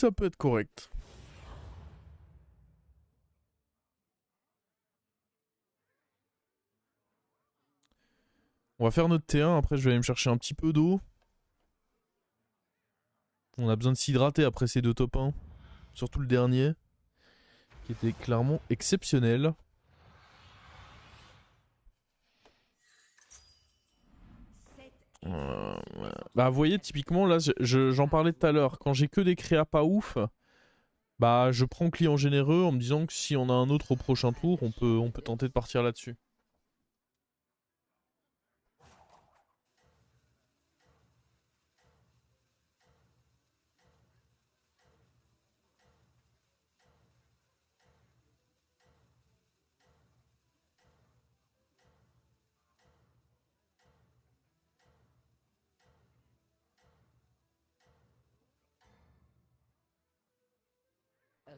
ça peut être correct. On va faire notre T1, après je vais aller me chercher un petit peu d'eau. On a besoin de s'hydrater après ces deux top 1. Surtout le dernier, qui était clairement exceptionnel. Bah vous voyez, typiquement là, j'en parlais tout à l'heure. Quand j'ai que des créas pas ouf, bah je prends client généreux en me disant que si on a un autre au prochain tour, on peut tenter de partir là-dessus.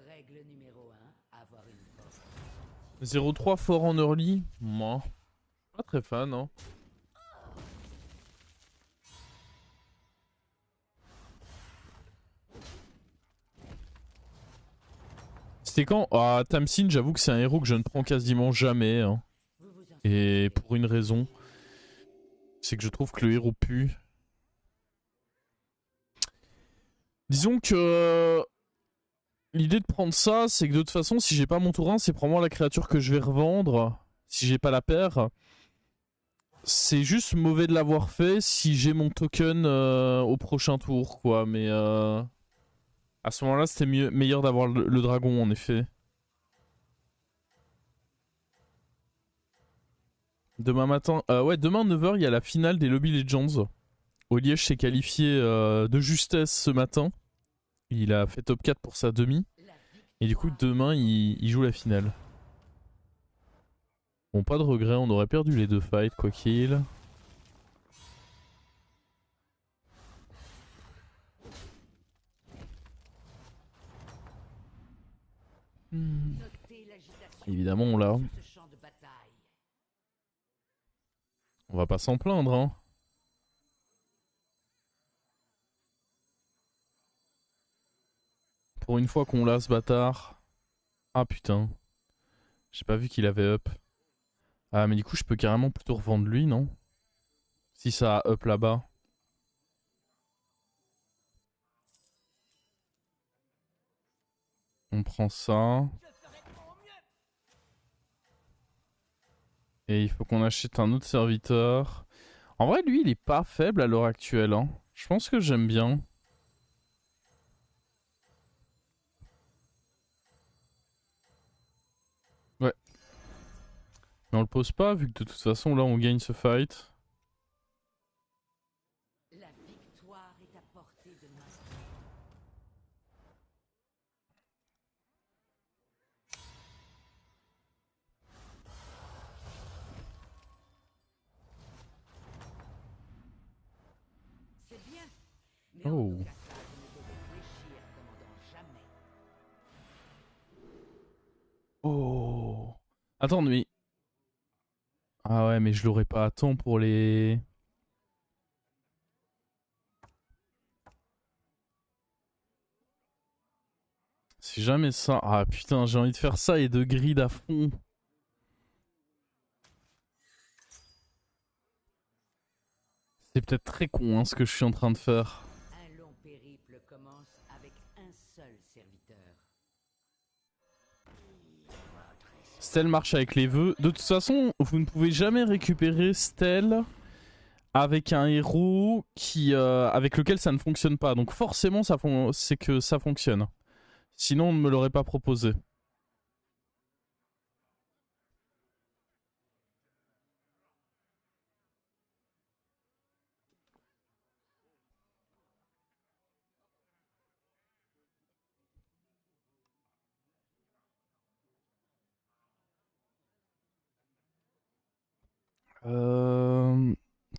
Règle numéro 1, avoir une porte. 0-3 fort en early, moi, pas très fan, hein. C'était quand? Ah, Tamsin, j'avoue que c'est un héros que je ne prends quasiment jamais, hein. Et pour une raison, c'est que je trouve que le héros pue. Disons que l'idée de prendre ça, c'est que de toute façon, si j'ai pas mon tour 1, c'est probablement la créature que je vais revendre. Si j'ai pas la paire, c'est juste mauvais de l'avoir fait si j'ai mon token au prochain tour, quoi. Mais à ce moment-là, c'était meilleur d'avoir le dragon, en effet. Demain matin, ouais, demain 9h, il y a la finale des Lobby Legends. Oliège s'est qualifié de justesse ce matin. Il a fait top 4 pour sa demi. Et du coup, demain, il joue la finale. Bon, pas de regret, on aurait perdu les deux fights, quoi qu'il. Évidemment, on l'a. On va pas s'en plaindre, hein. Pour une fois qu'on l'a, ce bâtard. Ah putain. J'ai pas vu qu'il avait up. Ah, mais du coup, je peux carrément plutôt revendre lui, non? Si ça a up là-bas. On prend ça. Et il faut qu'on achète un autre serviteur. En vrai, lui, il est pas faible à l'heure actuelle, hein. Je pense que j'aime bien. Ouais. Mais on le pose pas, vu que de toute façon, là, on gagne ce fight. La victoire est à portée de main. C'est bien, mais en Oh. aucun cas vous ne devez fléchir, commandant, jamais. Oh. Attends, mais... Ah ouais, mais je l'aurais pas à temps pour les... Si jamais ça... Ah putain, j'ai envie de faire ça et de grid à fond. C'est peut-être très con, hein, ce que je suis en train de faire. Un long périple commence avec un seul serviteur. Stell marche avec les vœux. De toute façon, vous ne pouvez jamais récupérer Stell avec un héros qui, avec lequel ça ne fonctionne pas. Donc forcément, c'est que ça fonctionne. Sinon, on ne me l'aurait pas proposé.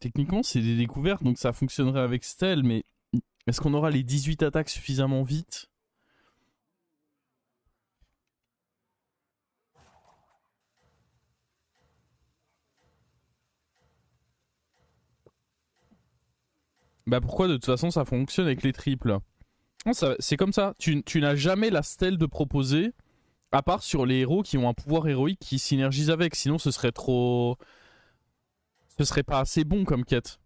Techniquement, c'est des découvertes, donc ça fonctionnerait avec Stell, mais est-ce qu'on aura les 18 attaques suffisamment vite? Bah pourquoi de toute façon ça fonctionne avec les triples? Non, c'est comme ça. Tu n'as jamais la stèle de proposer, à part sur les héros qui ont un pouvoir héroïque qui synergise avec. Sinon, ce serait trop... Ce serait pas assez bon comme quête.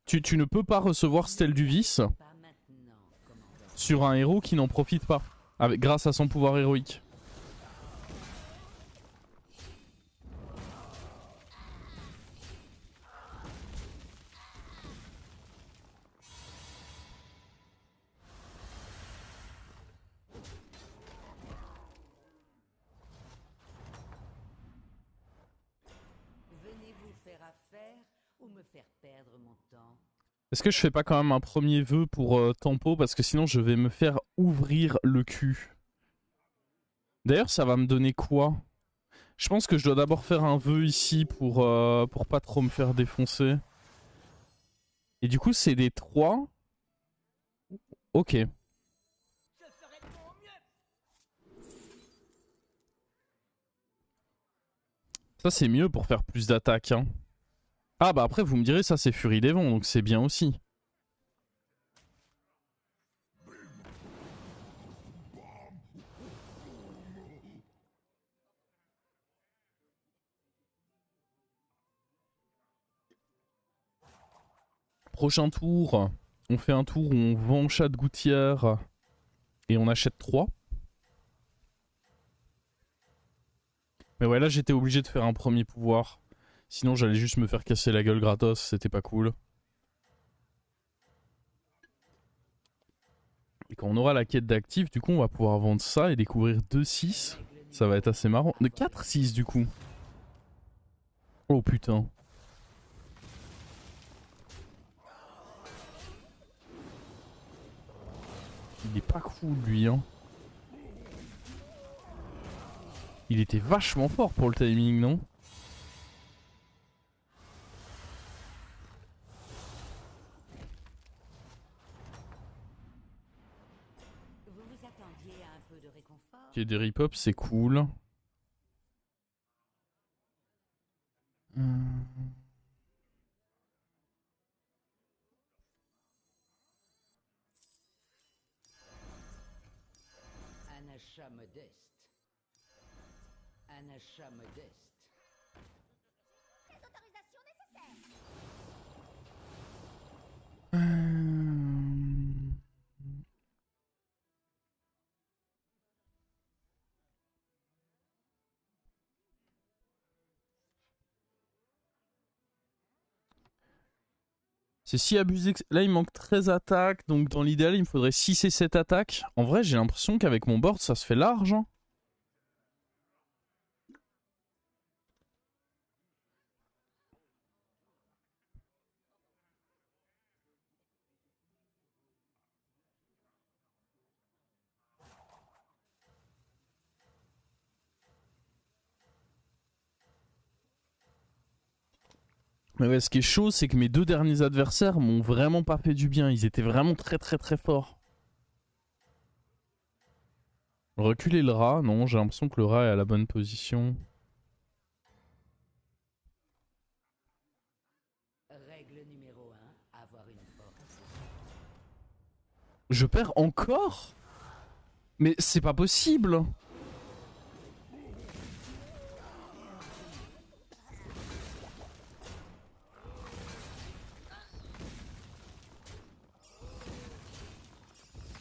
Tu ne peux pas recevoir stèle du vice Pas maintenant, commandant. sur un héros qui n'en profite pas, grâce à son pouvoir héroïque. Venez vous faire affaire ou me faire perdre mon temps. Est-ce que je fais pas quand même un premier vœu pour Tempo, parce que sinon je vais me faire ouvrir le cul. D'ailleurs, ça va me donner quoi? Je pense que je dois d'abord faire un vœu ici pour pas trop me faire défoncer. Et du coup, c'est des 3. Ok. Ça, c'est mieux pour faire plus d'attaques. Hein. Ah bah après, vous me direz, ça c'est Furie des Vents, donc c'est bien aussi. Prochain tour, on fait un tour où on vend chat de gouttière et on achète 3. Mais ouais, là j'étais obligé de faire un premier pouvoir. Sinon j'allais juste me faire casser la gueule gratos, c'était pas cool. Et quand on aura la quête d'actifs, du coup on va pouvoir vendre ça et découvrir 2-6. Ça va être assez marrant. De 4-6 du coup. Oh putain. Il est pas cool lui hein. Il était vachement fort pour le timing, non? Vous vous attendiez à un peu de réconfort? Ok, des rip-ups, c'est cool. Un achat modeste. Un achat modeste. C'est si abusé que... Là, il manque 13 attaques, donc dans l'idéal, il me faudrait 6 et 7 attaques. En vrai, j'ai l'impression qu'avec mon board, ça se fait large. Hein. Mais ouais, ce qui est chaud, c'est que mes 2 derniers adversaires m'ont vraiment pas fait du bien. Ils étaient vraiment très très très forts. Reculer le rat, non, j'ai l'impression que le rat est à la bonne position. Règle numéro 1, avoir une porte. Je perds encore? Mais c'est pas possible.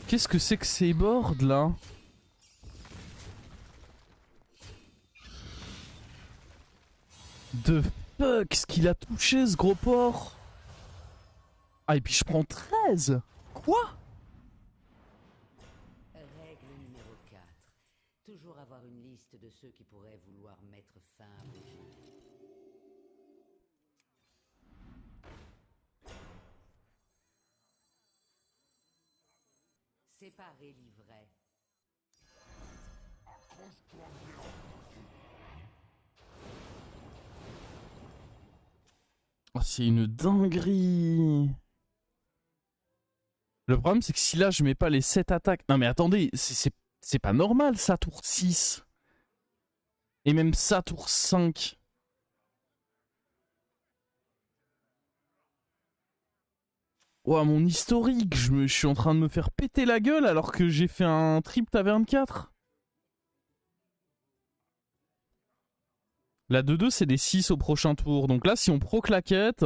Qu'est-ce que c'est que ces boards là? De fuck, ce qu'il a touché ce gros porc. Ah et puis je prends 13. Quoi? Règle numéro 4. Toujours avoir une liste de ceux qui pourraient vouloir mettre fin à vos vies. Séparer l'ivraie. Oh, c'est une dinguerie. Le problème c'est que si là je mets pas les 7 attaques... Non mais attendez, c'est pas normal ça tour 6. Et même ça tour 5. Ouah, mon historique, je suis en train de me faire péter la gueule alors que j'ai fait un trip taverne 4. La 2-2, c'est des 6 au prochain tour. Donc là, si on proc la quête,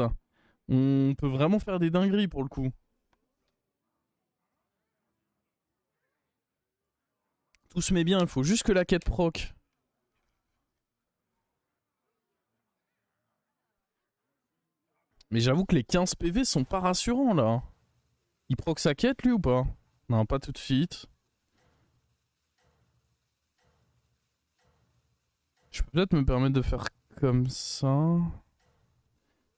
on peut vraiment faire des dingueries pour le coup. Tout se met bien, il faut juste que la quête proc. Mais j'avoue que les 15 PV sont pas rassurants là. Il proc sa quête lui ou pas? Non, pas tout de suite. Je peux peut-être me permettre de faire comme ça.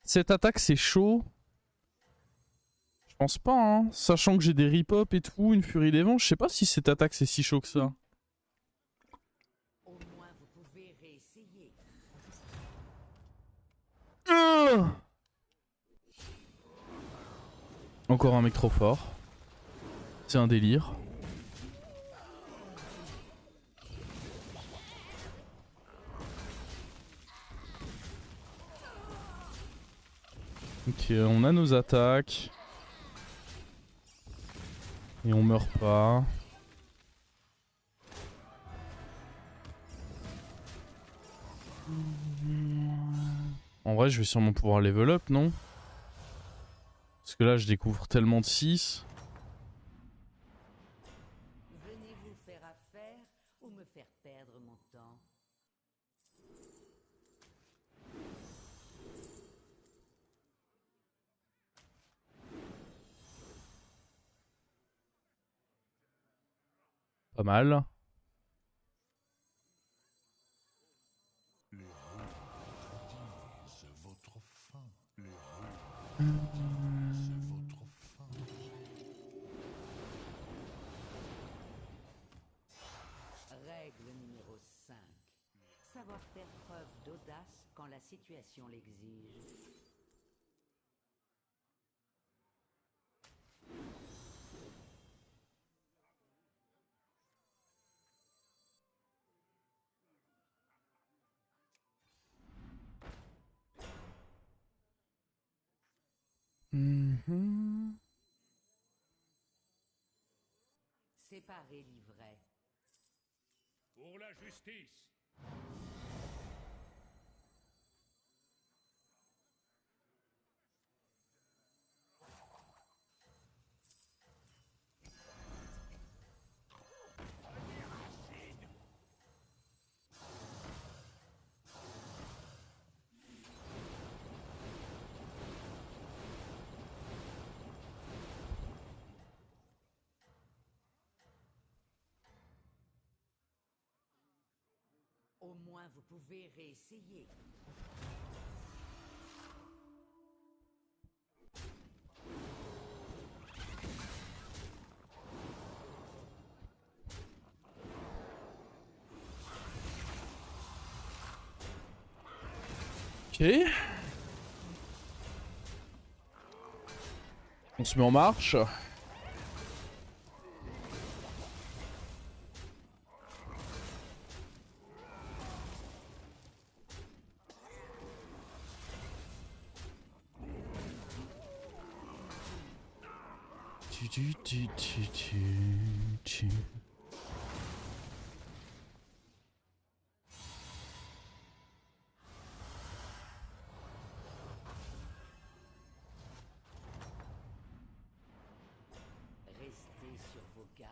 Cette attaque c'est chaud. Je pense pas, hein. Sachant que j'ai des rip-up et tout, une furie des vents, je sais pas si cette attaque c'est si chaud que ça. Au moins, vous pouvez réessayer. Encore un mec trop fort. C'est un délire. Ok, on a nos attaques. Et on meurt pas. En vrai, je vais sûrement pouvoir level up, non? Parce que là, je découvre tellement de 6. Venez vous faire affaire ou me faire perdre mon temps? Pas mal. Règle numéro 5. Savoir faire preuve d'audace quand la situation l'exige. Séparer l'ivraie. Pour la justice. Au moins, vous pouvez réessayer. Ok. On se met en marche. Restez sur vos gardes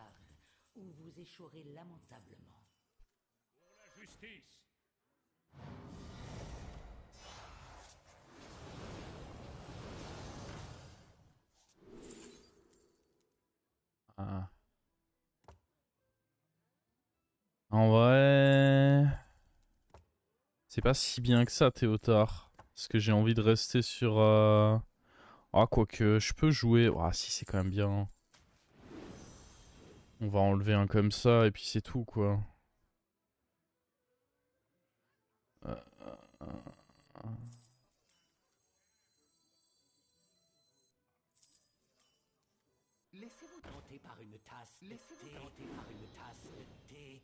ou vous échouerez lamentablement. Pour la justice. Ah. En vrai... C'est pas si bien que ça, Théotard. Parce que j'ai envie de rester sur... Ah, quoique, je peux jouer... Ah, si, c'est quand même bien. On va enlever un comme ça, et puis c'est tout, quoi. Euh, euh, euh. Laissez-vous tenter par une tasse. Laissez-vous tenter par une tasse de thé.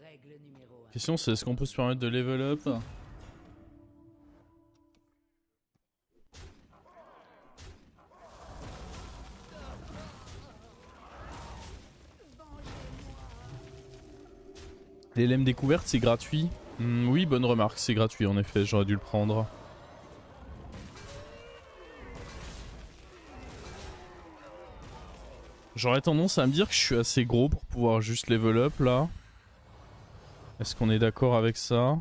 Règle numéro 1. Question c'est est-ce qu'on peut se permettre de level up? Les lemmes découvertes c'est gratuit? Oui, bonne remarque, c'est gratuit en effet, j'aurais dû le prendre. J'aurais tendance à me dire que je suis assez gros pour pouvoir juste level up là. Est-ce qu'on est d'accord avec ça?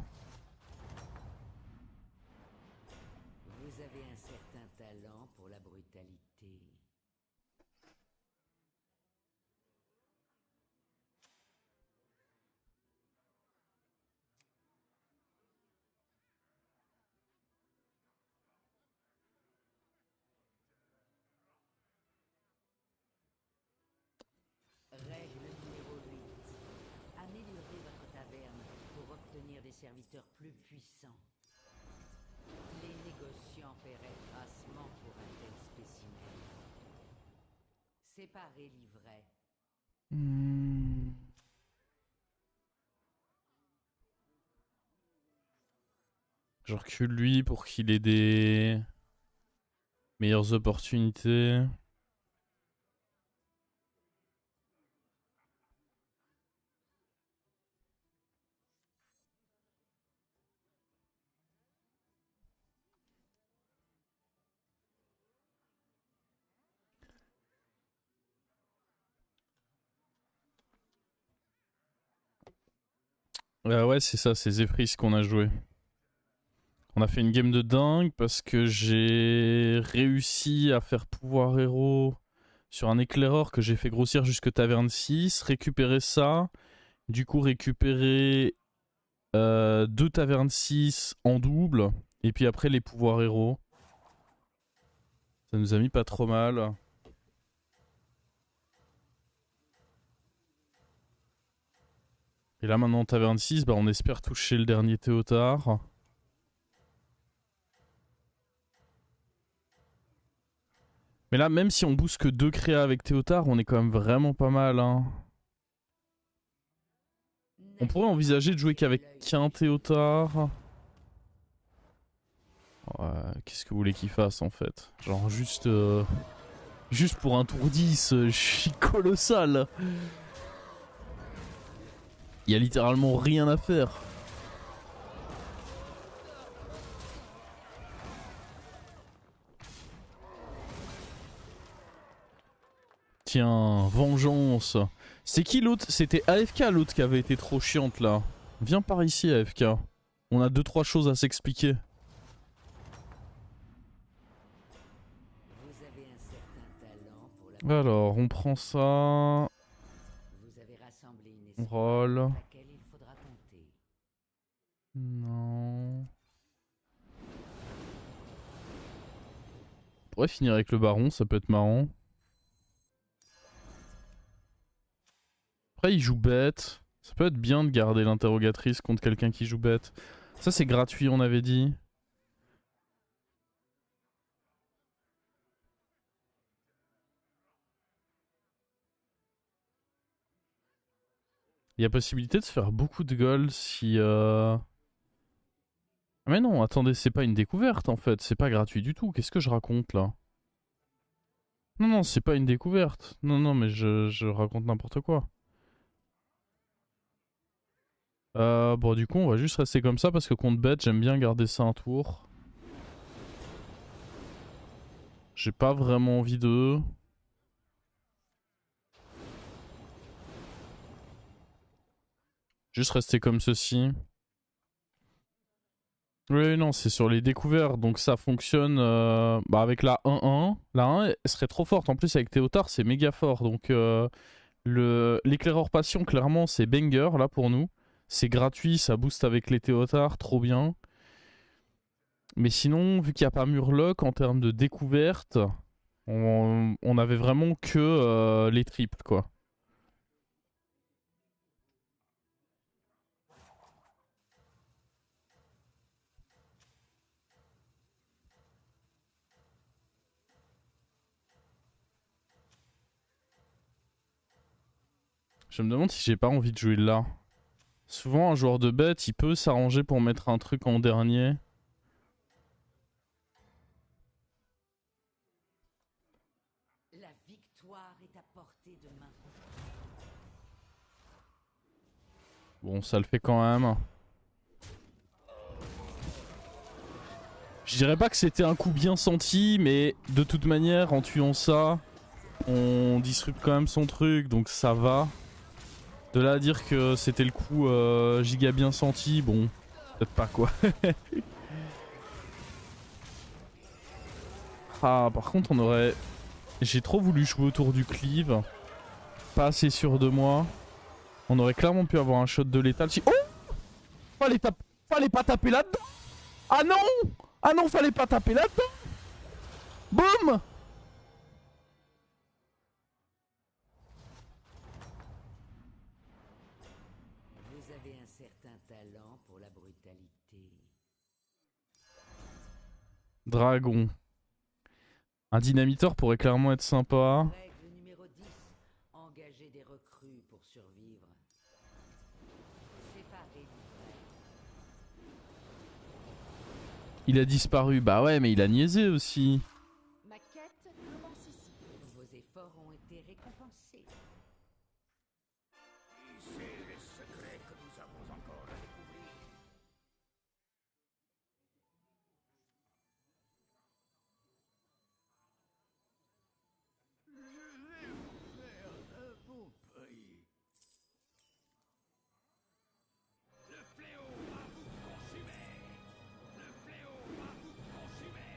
Vous avez un certain talent pour la brutalité. Règle numéro 8. Améliorez votre taverne pour obtenir des serviteurs plus puissants. Les négociants paieraient grassement pour un tel spécimen. Séparez l'ivraie. Je recule lui pour qu'il ait des meilleures opportunités. Ouais, c'est ça, c'est Zephrys qu'on a joué. On a fait une game de dingue parce que j'ai réussi à faire pouvoir héros sur un éclaireur que j'ai fait grossir jusque taverne 6, récupérer ça, du coup récupérer 2 tavernes 6 en double, et puis après les pouvoirs héros. Ça nous a mis pas trop mal. Et là maintenant taverne 6, bah, on espère toucher le dernier Théotard. Mais là, même si on booste que 2 créas avec Théotard, on est quand même vraiment pas mal. Hein. On pourrait envisager de jouer qu'avec qu'un Théotard. Ouais, qu'est-ce que vous voulez qu'il fasse en fait? Genre juste pour un tour 10, je suis colossal. Il y a littéralement rien à faire. Tiens, vengeance. C'est qui l'autre? C'était AFK l'autre qui avait été trop chiante là. Viens par ici AFK. On a 2-3 choses à s'expliquer. Vous avez un certain talent pour la Alors, on prend ça. Vous avez rassemblé une On escouade roll. avec laquelle il faudra compter. Non. On pourrait finir avec le baron, ça peut être marrant. Après, il joue bête. Ça peut être bien de garder l'interrogatrice contre quelqu'un qui joue bête. Ça, c'est gratuit, on avait dit. Il y a possibilité de se faire beaucoup de gold si... Ah mais non, attendez, c'est pas une découverte en fait. C'est pas gratuit du tout. Qu'est-ce que je raconte là? Non, non, c'est pas une découverte. Non, non, mais je raconte n'importe quoi. Bon, du coup, on va juste rester comme ça parce que contre bête, j'aime bien garder ça un tour. J'ai pas vraiment envie d'eux. Juste rester comme ceci. Oui, non, c'est sur les découvertes, donc ça fonctionne bah avec la 1-1. La 1 elle serait trop forte, en plus avec Théotard c'est méga fort, donc l'éclaireur passion clairement c'est banger là pour nous. C'est gratuit, ça booste avec les Théotards, trop bien. Mais sinon, vu qu'il n'y a pas Murloc en termes de découverte, on avait vraiment que les triples quoi. Je me demande si j'ai pas envie de jouer là. Souvent, un joueur de bête, il peut s'arranger pour mettre un truc en dernier. La victoire est à portée de main. Bon, ça le fait quand même. Je dirais pas que c'était un coup bien senti, mais de toute manière, en tuant ça, on disrupte quand même son truc, donc ça va. De là à dire que c'était le coup giga bien senti, bon, peut-être pas quoi. Ah, par contre, on aurait... J'ai trop voulu jouer autour du cleave. Pas assez sûr de moi. On aurait clairement pu avoir un shot de létal. Oh, fallait pas taper là-dedans. Ah non. Ah non, fallait pas taper là-dedans. Boum. Vous avez un certain talent pour la brutalité. Dragon. Un dynamiteur pourrait clairement être sympa. Règle numéro 10. Engager des recrues pour survivre. Séparer l'ivraie. Il a disparu. Bah ouais, mais il a niaisé aussi. Ma quête commence ici. Vos efforts ont été récompensés. Qui sait les secrets que nous avons encore à découvrir? Je vais vous faire un bon prix. Le fléau va vous consumer. Le fléau va vous consumer.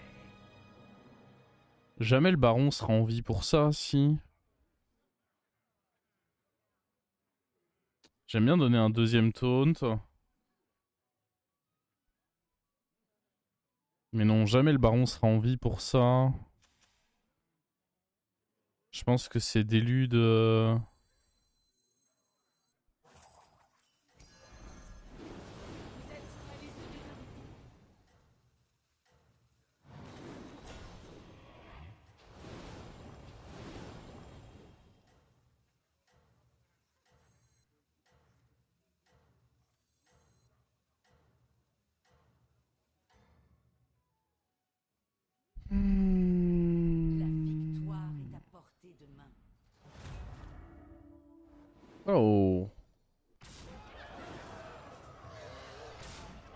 Jamais le baron sera en vie pour ça, si. J'aime bien donner un deuxième taunt. Mais non, jamais le baron sera en vie pour ça. Je pense que c'est d'élude. La victoire est à portée de main. Oh.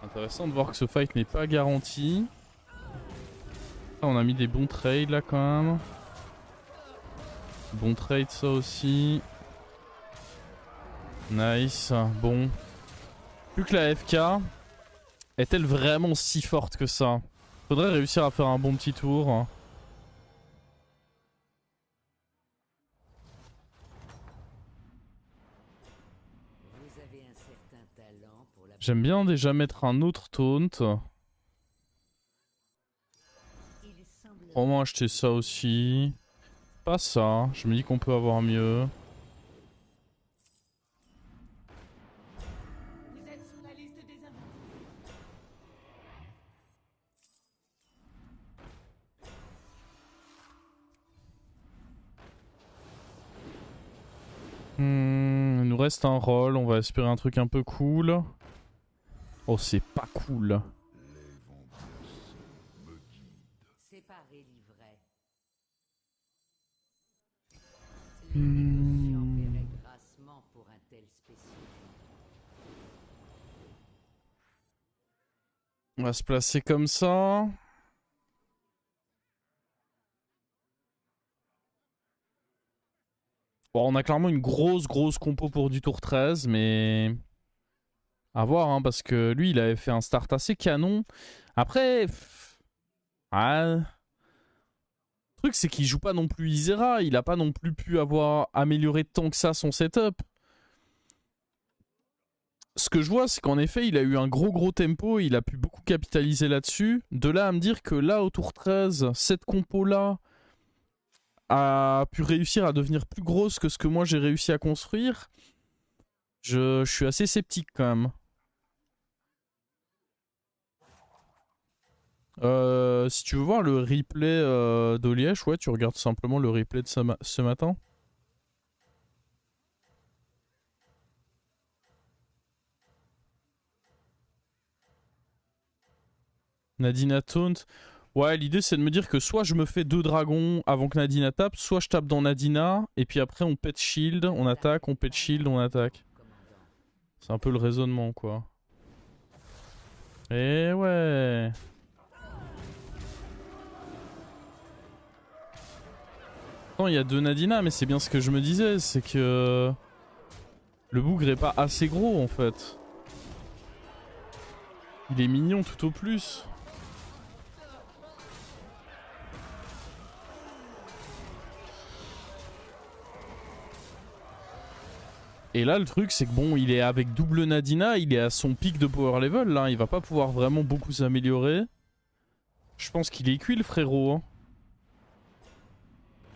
Intéressant de voir que ce fight n'est pas garanti. Ah, on a mis des bons trades là quand même. Bon trade ça aussi. Nice. Bon. Plus que la FK. Est-elle vraiment si forte que ça? Faudrait réussir à faire un bon petit tour. Vous avez un certain talent pour la J'aime bien déjà mettre un autre taunt. Il semble Probablement acheter ça aussi. Pas ça. Je me dis qu'on peut avoir mieux. Vous êtes sur la liste des invités. Il nous reste un rôle. On va espérer un truc un peu cool. Oh, c'est pas cool. séparer l'ivraie. Les négociants paieraient grassement pour un tel spécimen. On va se placer comme ça. Bon, on a clairement une grosse compo pour du tour 13, mais... À voir, hein, parce que lui, il avait fait un start assez canon. Après... Ah... Le truc, c'est qu'il joue pas non plus Isera. Il a pas non plus pu avoir amélioré tant que ça son setup. Ce que je vois, c'est qu'en effet, il a eu un gros tempo. Il a pu beaucoup capitaliser là-dessus. De là à me dire que là, au tour 13, cette compo-là a pu réussir à devenir plus grosse que ce que moi j'ai réussi à construire, je suis assez sceptique quand même. Si tu veux voir le replay d'Oliège, ouais, tu regardes simplement le replay de ce matin. Nadina taunt. Ouais, l'idée c'est de me dire que soit je me fais 2 dragons avant que Nadina tape, soit je tape dans Nadina, et puis après on pète shield, on attaque, on pète shield, on attaque. C'est un peu le raisonnement quoi. Et ouais. Non, il y a 2 Nadina, mais c'est bien ce que je me disais, c'est que le bougre est pas assez gros en fait. Il est mignon tout au plus. Et là le truc c'est que bon, il est avec double Nadina, il est à son pic de power level là, il va pas pouvoir vraiment beaucoup s'améliorer. Je pense qu'il est cuit le frérot. Hein.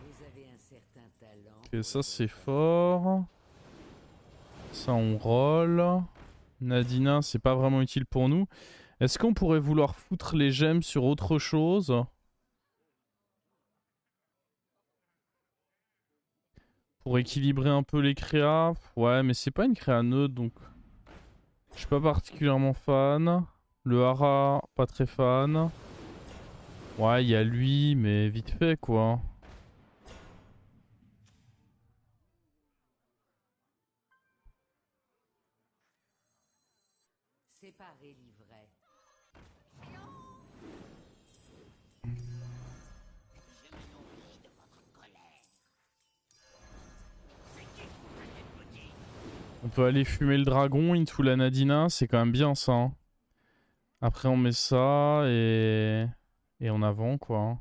Vous avez un certain talent. Ok, ça c'est fort. Ça on roll. Nadina c'est pas vraiment utile pour nous. Est-ce qu'on pourrait vouloir foutre les gemmes sur autre chose? Pour équilibrer un peu les créas. Ouais, mais c'est pas une créa neutre donc. Je suis pas particulièrement fan. Le hara, pas très fan. Ouais, il y a lui, mais vite fait quoi. Séparez l'ivraie. On peut aller fumer le dragon, into la Nadina, c'est quand même bien ça. Hein. Après on met ça et en avant quoi.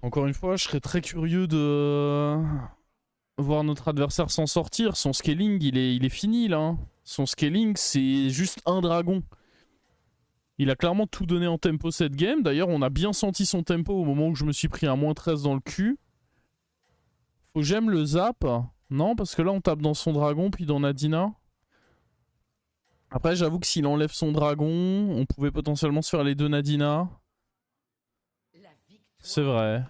Encore une fois, je serais très curieux de voir notre adversaire s'en sortir. Son scaling, il est fini là. Hein. Son scaling, c'est juste un dragon. Il a clairement tout donné en tempo cette game. D'ailleurs, on a bien senti son tempo au moment où je me suis pris un -13 dans le cul. Faut que j'aime le zap. Non, parce que là, on tape dans son dragon, puis dans Nadina. Après, j'avoue que s'il enlève son dragon, on pouvait potentiellement se faire les 2 Nadina. C'est vrai.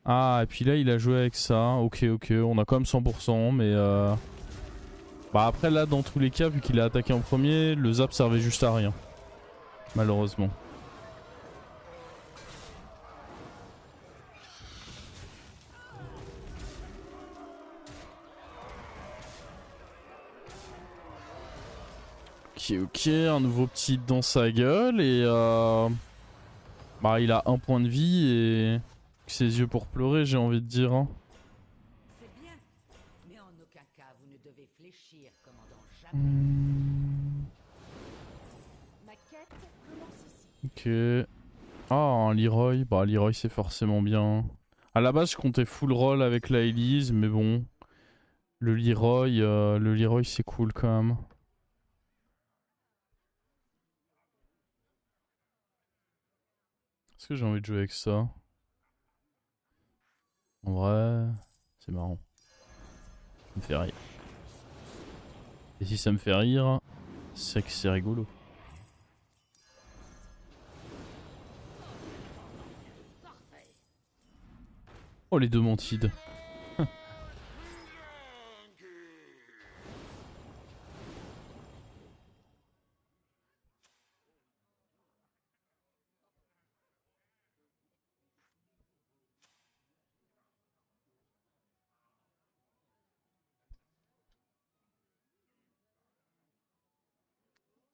Ah, et puis là, il a joué avec ça. Ok, on a quand même 100%, mais... Bah après, là, dans tous les cas, vu qu'il a attaqué en premier, le zap servait juste à rien. Malheureusement. Ok, un nouveau petit hit dans sa gueule et bah il a 1 point de vie et ses yeux pour pleurer, j'ai envie de dire. Hein. C'est bien, mais en aucun cas vous ne devez fléchir, commandant, jamais. Ma quête commence ici. Ok. Ah, un Leroy. Bah Leroy c'est forcément bien. À la base je comptais full roll avec la Elise, mais bon. Le Leroy c'est cool quand même. Est-ce que j'ai envie de jouer avec ça? En vrai, c'est marrant. Ça me fait rire. Et si ça me fait rire, c'est que c'est rigolo. Oh les 2 mantides.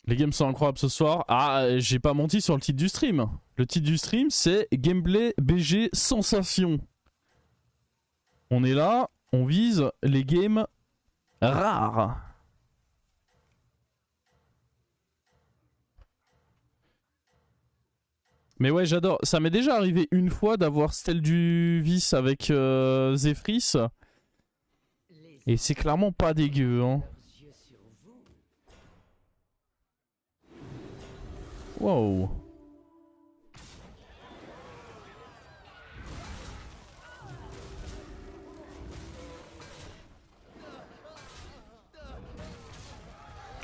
Les games sont incroyables ce soir. Ah, j'ai pas menti sur le titre du stream. Le titre du stream, c'est Gameplay BG Sensation. On est là, on vise les games rares. Mais ouais, j'adore. Ça m'est déjà arrivé une fois d'avoir Stell du Vice avec Zephrys. Et c'est clairement pas dégueu. Hein. Wow.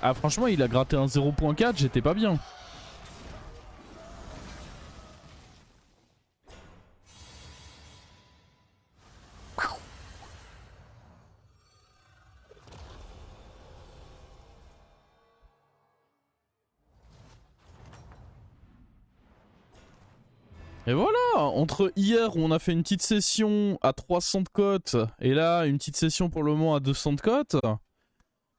Ah franchement il a gratté un 0.4, j'étais pas bien. Et voilà, entre hier où on a fait une petite session à 300 de cote et là une petite session pour le moment à 200 de cote,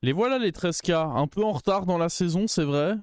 les voilà les 13K. Un peu en retard dans la saison, c'est vrai.